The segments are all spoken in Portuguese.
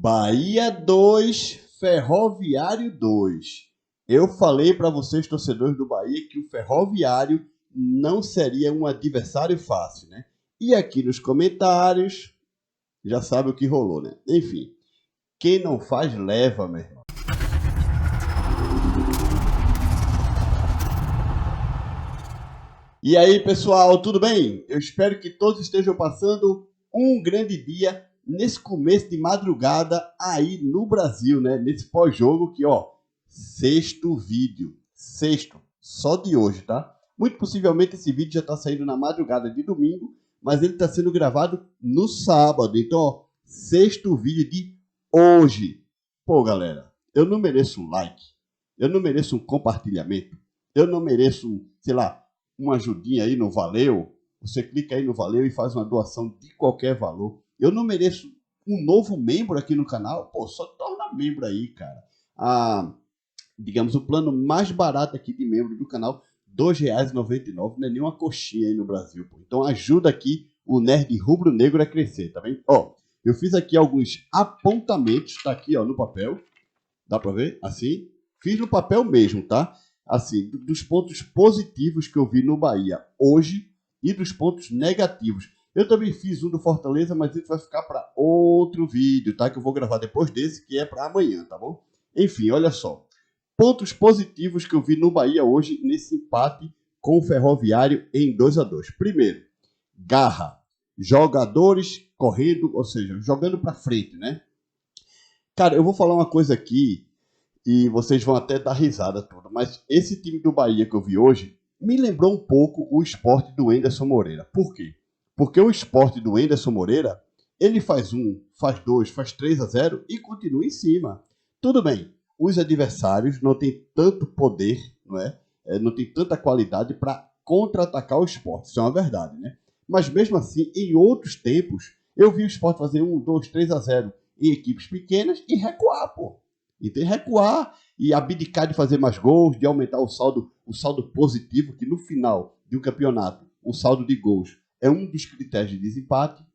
Bahia 2, Ferroviário 2. Eu falei para vocês, torcedores do Bahia, que o Ferroviário não seria um adversário fácil, né? E aqui nos comentários, já sabe o que rolou, né? Enfim, quem não faz, leva, meu irmão. E aí, pessoal, tudo bem? Eu espero que todos estejam passando um grande dia nesse começo de madrugada aí no Brasil, né? Nesse pós-jogo que, sexto vídeo. Sexto, só de hoje, tá? Muito possivelmente esse vídeo já tá saindo na madrugada de domingo, mas ele tá sendo gravado no sábado. Então, sexto vídeo de hoje. Pô, galera, eu não mereço um like, eu não mereço um compartilhamento, eu não mereço, uma ajudinha aí no Valeu. Você clica aí no Valeu e faz uma doação de qualquer valor. Eu não mereço um novo membro aqui no canal. Pô, só torna membro aí, cara. Digamos, o plano mais barato aqui de membro do canal, R$ 2,99. Não é nem uma coxinha aí no Brasil, pô. Então ajuda aqui o Nerd Rubro-Negro a crescer, tá bem? Eu fiz aqui alguns apontamentos, tá aqui, no papel. Dá pra ver? Assim. Fiz no papel mesmo, tá? Assim, dos pontos positivos que eu vi no Bahia hoje e dos pontos negativos. Eu também fiz um do Fortaleza, mas isso vai ficar para outro vídeo, tá? Que eu vou gravar depois desse, que é para amanhã, tá bom? Enfim, olha só. Pontos positivos que eu vi no Bahia hoje nesse empate com o Ferroviário em 2-2. Primeiro, garra. Jogadores correndo, ou seja, jogando para frente, né? Cara, eu vou falar uma coisa aqui e vocês vão até dar risada toda, mas esse time do Bahia que eu vi hoje me lembrou um pouco o Sport do Enderson Moreira. Por quê? Porque o Sport do Enderson Moreira, ele faz 1, faz 2, faz 3-0 e continua em cima. Tudo bem, os adversários não têm tanto poder, não é? Não tem tanta qualidade para contra-atacar o Sport, isso é uma verdade, né? Mas mesmo assim, em outros tempos, eu vi o Sport fazer 1, 2, 3-0 em equipes pequenas e recuar, pô. E tem que recuar e abdicar de fazer mais gols, de aumentar o saldo positivo, que no final de um campeonato, o saldo de gols é um dos critérios de desempate.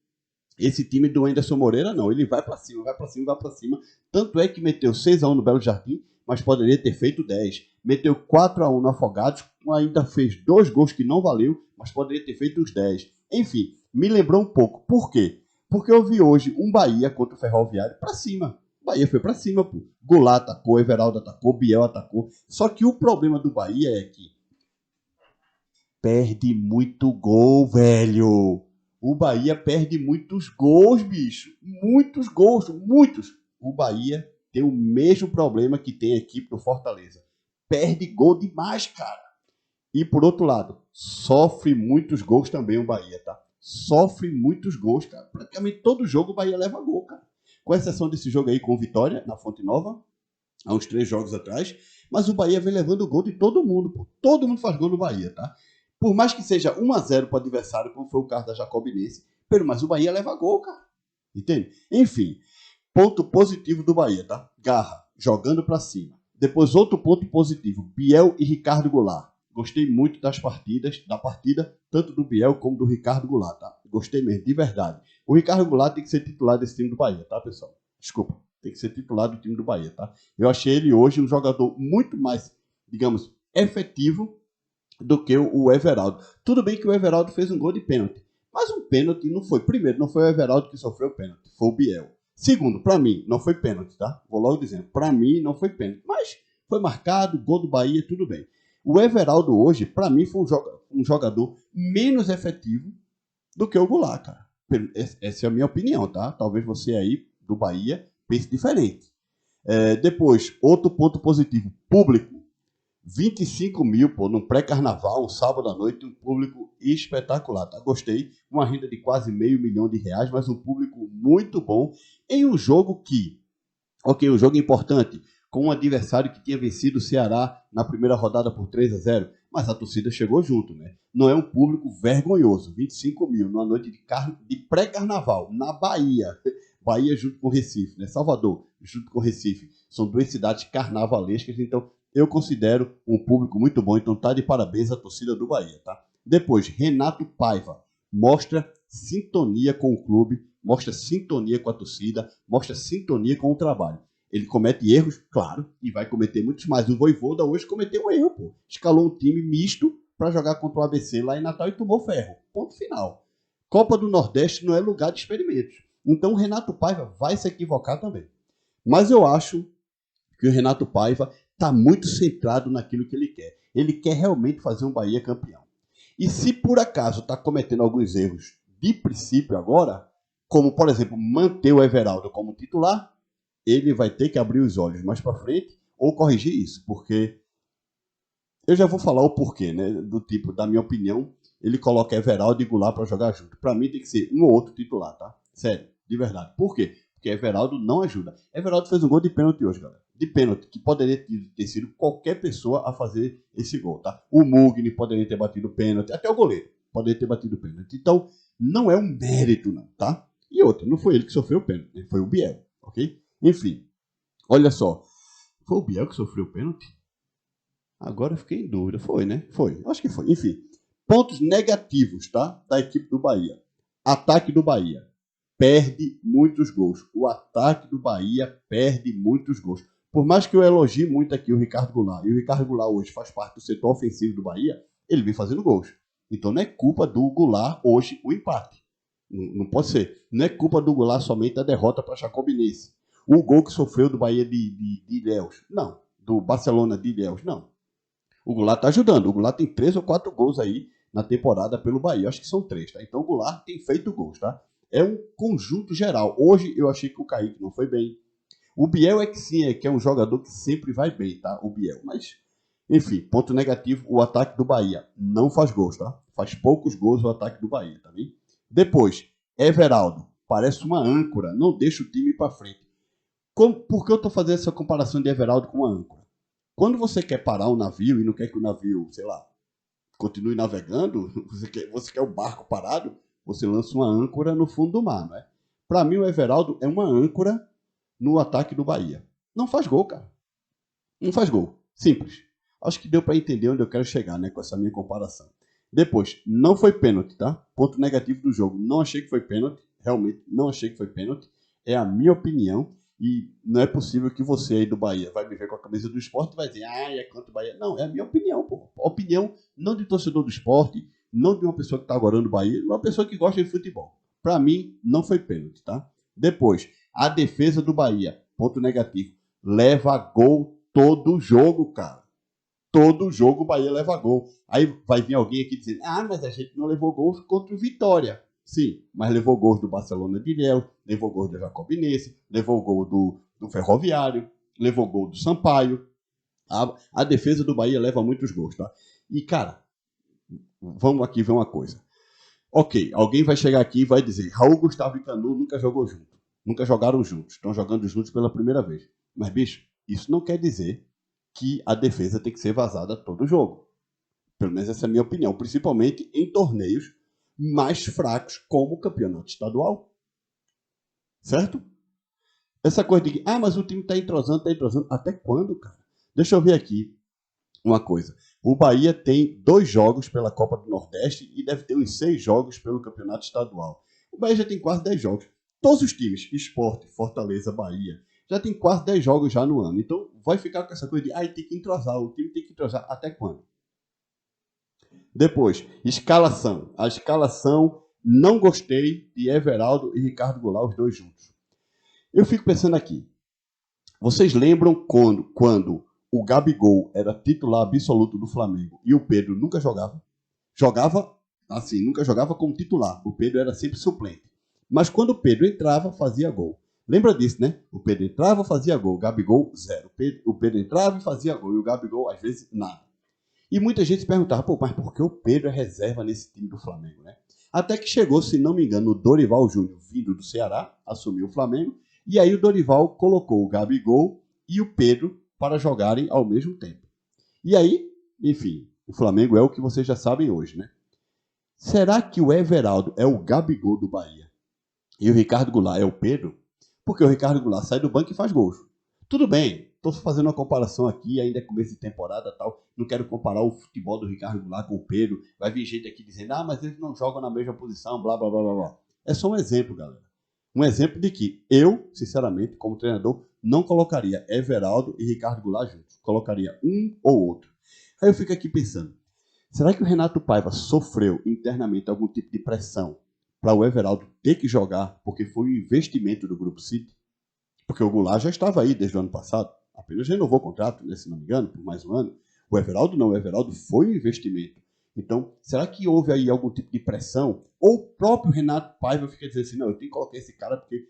Esse time do Enderson Moreira, não, ele vai para cima, vai para cima, vai para cima. Tanto é que meteu 6-1 no Belo Jardim, mas poderia ter feito 10. Meteu 4-1 no Afogados, ainda fez 2 gols que não valeu, mas poderia ter feito os 10. Enfim, me lembrou um pouco. Por quê? Porque eu vi hoje um Bahia contra o Ferroviário para cima. Bahia foi pra cima, pô. Goulart atacou, Everaldo atacou, Biel atacou. Só que o problema do Bahia é que perde muito gol, velho. O Bahia perde muitos gols, bicho. Muitos gols, muitos. O Bahia tem o mesmo problema que tem a equipe do Fortaleza. Perde gol demais, cara. E por outro lado, sofre muitos gols também o Bahia, tá? Sofre muitos gols, cara. Praticamente todo jogo o Bahia leva gol, cara. Com exceção desse jogo aí com o Vitória, na Fonte Nova, há uns 3 jogos atrás. Mas o Bahia vem levando gol de todo mundo, pô. Todo mundo faz gol no Bahia, tá? Por mais que seja 1-0 para o adversário, como foi o caso da Jacobinense, mas o Bahia leva gol, cara. Entende? Enfim, ponto positivo do Bahia, tá? Garra, jogando para cima. Depois outro ponto positivo, Biel e Ricardo Goulart. Gostei muito da partida, tanto do Biel como do Ricardo Goulart, tá? Gostei mesmo, de verdade. O Ricardo Goulart tem que ser titular desse time do Bahia, tá, pessoal? Desculpa, tem que ser titular do time do Bahia, tá? Eu achei ele hoje um jogador muito mais, digamos, efetivo do que o Everaldo. Tudo bem que o Everaldo fez um gol de pênalti, mas um pênalti não foi. Primeiro, não foi o Everaldo que sofreu o pênalti, foi o Biel. Segundo, para mim, não foi pênalti, tá? Vou logo dizendo, para mim não foi pênalti, mas foi marcado, gol do Bahia, tudo bem. O Everaldo hoje, para mim, foi um jogador menos efetivo do que o Goulart, cara. Essa é a minha opinião, tá? Talvez você aí do Bahia pense diferente. Depois, outro ponto positivo, público. 25 mil, pô, num pré-carnaval, um sábado à noite, um público espetacular, tá? Gostei. Uma renda de quase R$500 mil, mas um público muito bom em um jogo que, um jogo importante, com um adversário que tinha vencido o Ceará na primeira rodada por 3-0, mas a torcida chegou junto, né? Não é um público vergonhoso, 25 mil numa noite de pré-carnaval, na Bahia. Bahia junto com Recife, né? Salvador junto com Recife. São 2 cidades carnavalescas, então eu considero um público muito bom, então tá de parabéns a torcida do Bahia, tá? Depois, Renato Paiva mostra sintonia com o clube, mostra sintonia com a torcida, mostra sintonia com o trabalho. Ele comete erros, claro, e vai cometer muitos mais. O Vojvoda hoje cometeu um erro, pô. Escalou um time misto para jogar contra o ABC lá em Natal e tomou ferro. Ponto final. Copa do Nordeste não é lugar de experimentos. Então o Renato Paiva vai se equivocar também. Mas eu acho que o Renato Paiva está muito centrado naquilo que ele quer. Ele quer realmente fazer um Bahia campeão. E se por acaso está cometendo alguns erros de princípio agora, como por exemplo manter o Everaldo como titular, ele vai ter que abrir os olhos mais para frente ou corrigir isso, porque eu já vou falar o porquê, né? Do tipo, da minha opinião, ele coloca Everaldo e Goulart para jogar junto. Para mim tem que ser um ou outro titular, tá? Sério, de verdade. Por quê? Porque Everaldo não ajuda. Everaldo fez um gol de pênalti hoje, galera. De pênalti, que poderia ter sido qualquer pessoa a fazer esse gol, tá? O Mugni poderia ter batido pênalti, até o goleiro poderia ter batido pênalti. Então, não é um mérito, não, tá? E outra, não foi ele que sofreu o pênalti, foi o Biel, ok? Enfim, olha só. Foi o Biel que sofreu o pênalti? Agora eu fiquei em dúvida. Foi, né? Foi. Acho que foi. Enfim, pontos negativos, tá? Da equipe do Bahia. Ataque do Bahia. Perde muitos gols. O ataque do Bahia perde muitos gols. Por mais que eu elogie muito aqui o Ricardo Goulart, e o Ricardo Goulart hoje faz parte do setor ofensivo do Bahia, ele vem fazendo gols. Então não é culpa do Goulart hoje o empate. Não pode ser. Não é culpa do Goulart somente a derrota para a Jacobinense. O gol que sofreu do Bahia de Ilhéus. Não. Do Barcelona de Ilhéus. Não. O Goulart está ajudando. O Goulart tem 3 ou 4 gols aí na temporada pelo Bahia. Acho que são 3, tá? Então o Goulart tem feito gols, tá? É um conjunto geral. Hoje eu achei que o Kaique não foi bem. O Biel é que sim, que é um jogador que sempre vai bem, tá? O Biel. Mas, enfim, ponto negativo, o ataque do Bahia não faz gols, tá? Faz poucos gols o ataque do Bahia, tá bem? Depois, Everaldo. Parece uma âncora. Não deixa o time ir para frente. Por que eu estou fazendo essa comparação de Everaldo com uma âncora? Quando você quer parar um navio e não quer que o navio, sei lá, continue navegando, você quer o barco parado, você lança uma âncora no fundo do mar, não é? Para mim, o Everaldo é uma âncora no ataque do Bahia. Não faz gol, cara. Não faz gol. Simples. Acho que deu para entender onde eu quero chegar, né, com essa minha comparação. Depois, não foi pênalti, tá? Ponto negativo do jogo. Não achei que foi pênalti. Realmente, não achei que foi pênalti. É a minha opinião. E não é possível que você aí do Bahia vai me ver com a camisa do esporte e vai dizer, é contra o Bahia. Não, é a minha opinião, pô. Opinião não de torcedor do esporte, não de uma pessoa que está agora no Bahia, uma pessoa que gosta de futebol. Para mim, não foi pênalti, tá? Depois, a defesa do Bahia, ponto negativo. Leva gol todo jogo, cara. Todo jogo o Bahia leva gol. Aí vai vir alguém aqui dizendo, mas a gente não levou gols contra o Vitória. Sim, mas levou gols do Barcelona de Ilhéus, levou gols do Jacobinense, levou gol do Ferroviário, levou gol do Sampaio. A defesa do Bahia leva muitos gols, tá? E, cara, vamos aqui ver uma coisa. Ok, alguém vai chegar aqui e vai dizer, Raul, Gustavo e Canu nunca jogou junto. Nunca jogaram juntos. Estão jogando juntos pela primeira vez. Mas, bicho, isso não quer dizer que a defesa tem que ser vazada todo jogo. Pelo menos essa é a minha opinião. Principalmente em torneios mais fracos, como o campeonato estadual. Certo? Essa coisa de que, mas o time está entrosando. Até quando, cara? Deixa eu ver aqui uma coisa. O Bahia tem 2 jogos pela Copa do Nordeste e deve ter uns 6 jogos pelo campeonato estadual. O Bahia já tem quase 10 jogos. Todos os times, Sport, Fortaleza, Bahia, já tem quase 10 jogos já no ano. Então vai ficar com essa coisa de, tem que entrosar, o time tem que entrosar. Até quando? Depois, escalação. A escalação, não gostei de Everaldo e Ricardo Goulart, os dois juntos. Eu fico pensando aqui. Vocês lembram quando o Gabigol era titular absoluto do Flamengo e o Pedro nunca jogava? Jogava, assim, nunca jogava como titular. O Pedro era sempre suplente. Mas quando o Pedro entrava, fazia gol. Lembra disso, né? O Pedro entrava, fazia gol. O Gabigol, 0. O Pedro entrava e fazia gol. E o Gabigol, às vezes, nada. E muita gente se perguntava, mas por que o Pedro é reserva nesse time do Flamengo, né? Até que chegou, se não me engano, o Dorival Júnior, vindo do Ceará, assumiu o Flamengo, e aí o Dorival colocou o Gabigol e o Pedro para jogarem ao mesmo tempo. E aí, enfim, o Flamengo é o que vocês já sabem hoje, né? Será que o Everaldo é o Gabigol do Bahia e o Ricardo Goulart é o Pedro? Porque o Ricardo Goulart sai do banco e faz gols. Tudo bem, estou fazendo uma comparação aqui, ainda é começo de temporada e tal. Não quero comparar o futebol do Ricardo Goulart com o Pedro. Vai vir gente aqui dizendo, mas eles não jogam na mesma posição, blá, blá, blá, blá, blá. É só um exemplo, galera. Um exemplo de que eu, sinceramente, como treinador, não colocaria Everaldo e Ricardo Goulart juntos. Colocaria um ou outro. Aí eu fico aqui pensando, será que o Renato Paiva sofreu internamente algum tipo de pressão para o Everaldo ter que jogar porque foi um investimento do Grupo City? Porque o Goulart já estava aí desde o ano passado. Apenas renovou o contrato, né, se não me engano, por mais um ano. O Everaldo não, o Everaldo foi um investimento. Então, será que houve aí algum tipo de pressão? Ou o próprio Renato Paiva fica dizendo assim, não, eu tenho que colocar esse cara porque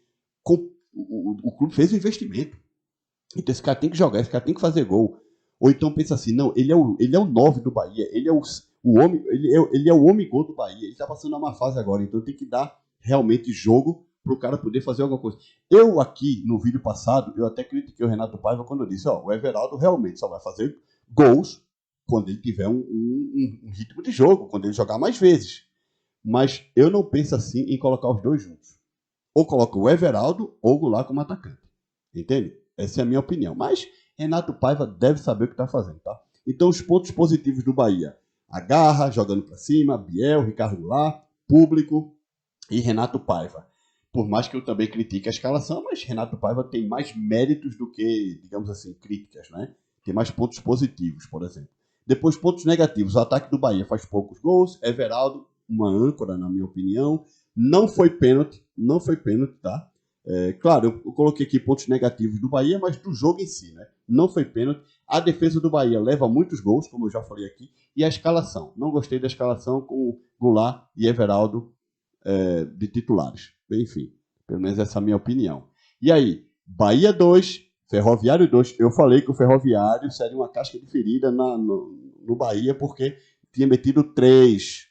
o clube fez um investimento. Então esse cara tem que jogar, esse cara tem que fazer gol. Ou então pensa assim, não, ele é o 9 do Bahia, ele é o homem, ele é o homem gol do Bahia, ele tá passando uma má fase agora, então tem que dar realmente jogo pro cara poder fazer alguma coisa. Eu aqui, no vídeo passado, eu até critiquei o Renato Paiva quando eu disse, ó, o Everaldo realmente só vai fazer gols quando ele tiver um ritmo de jogo, quando ele jogar mais vezes. Mas eu não penso assim em colocar os dois juntos. Ou coloca o Everaldo ou o Goulart como atacante. Entende? Essa é a minha opinião. Mas Renato Paiva deve saber o que está fazendo, tá? Então, os pontos positivos do Bahia. A garra, jogando para cima, Biel, Ricardo Goulart, público e Renato Paiva. Por mais que eu também critique a escalação, mas Renato Paiva tem mais méritos do que, digamos assim, críticas, né? Tem mais pontos positivos, por exemplo. Depois, pontos negativos. O ataque do Bahia faz poucos gols. Everaldo, uma âncora, na minha opinião. Não foi pênalti, tá? Claro, eu coloquei aqui pontos negativos do Bahia, mas do jogo em si, né? Não foi pênalti. A defesa do Bahia leva muitos gols, como eu já falei aqui. E a escalação. Não gostei da escalação com Goulart e Everaldo de titulares. Enfim, pelo menos essa é a minha opinião. E aí, Bahia 2, Ferroviário 2. Eu falei que o Ferroviário seria uma casca de ferida no Bahia, porque tinha metido 3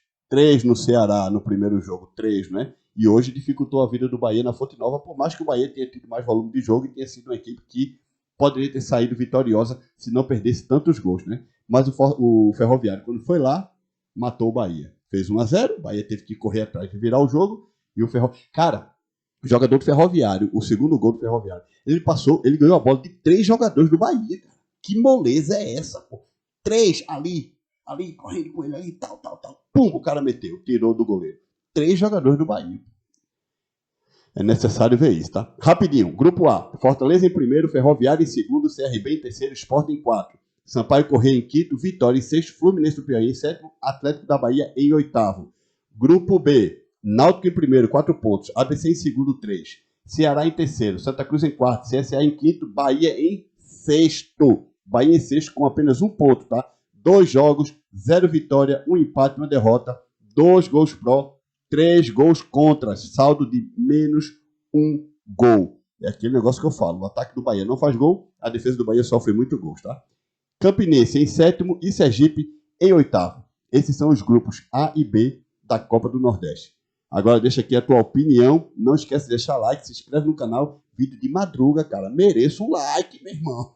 no Ceará no primeiro jogo, 3, né? E hoje dificultou a vida do Bahia na Fonte Nova, por mais que o Bahia tenha tido mais volume de jogo e tenha sido uma equipe que poderia ter saído vitoriosa se não perdesse tantos gols, né? Mas o Ferroviário, quando foi lá, matou o Bahia. Fez 1-0, o Bahia teve que correr atrás de virar o jogo, e o Ferroviário... Cara, o jogador do Ferroviário, o segundo gol do Ferroviário, ele ganhou a bola de 3 jogadores do Bahia, cara. Que moleza é essa, pô? 3 ali, correndo com ele ali, tal. Pum, o cara meteu, tirou do goleiro. 3 jogadores do Bahia. É necessário ver isso, tá? Rapidinho. Grupo A. Fortaleza em primeiro, Ferroviário em segundo, CRB em terceiro, Sport em quarto. Sampaio Corrêa em quinto, Vitória em sexto, Fluminense do Piauí em sétimo, Atlético da Bahia em oitavo. Grupo B. Náutico em primeiro, 4 pontos. ABC em segundo, 3. Ceará em terceiro, Santa Cruz em quarto, CSA em quinto, Bahia em sexto. Bahia em sexto com apenas 1 ponto, tá? 2 jogos, 0 vitória, 1 empate, 1 derrota, 2 gols pró, 3 gols contra, saldo de menos 1 gol. É aquele negócio que eu falo, o ataque do Bahia não faz gol, a defesa do Bahia sofre muito gols, tá? Campinense em sétimo e Sergipe em oitavo. Esses são os grupos A e B da Copa do Nordeste. Agora deixa aqui a tua opinião, não esquece de deixar like, se inscreve no canal, vídeo de madruga, cara, mereço um like, meu irmão.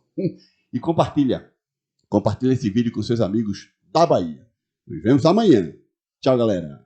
E compartilha esse vídeo com seus amigos da Bahia. Nos vemos amanhã. Tchau, galera.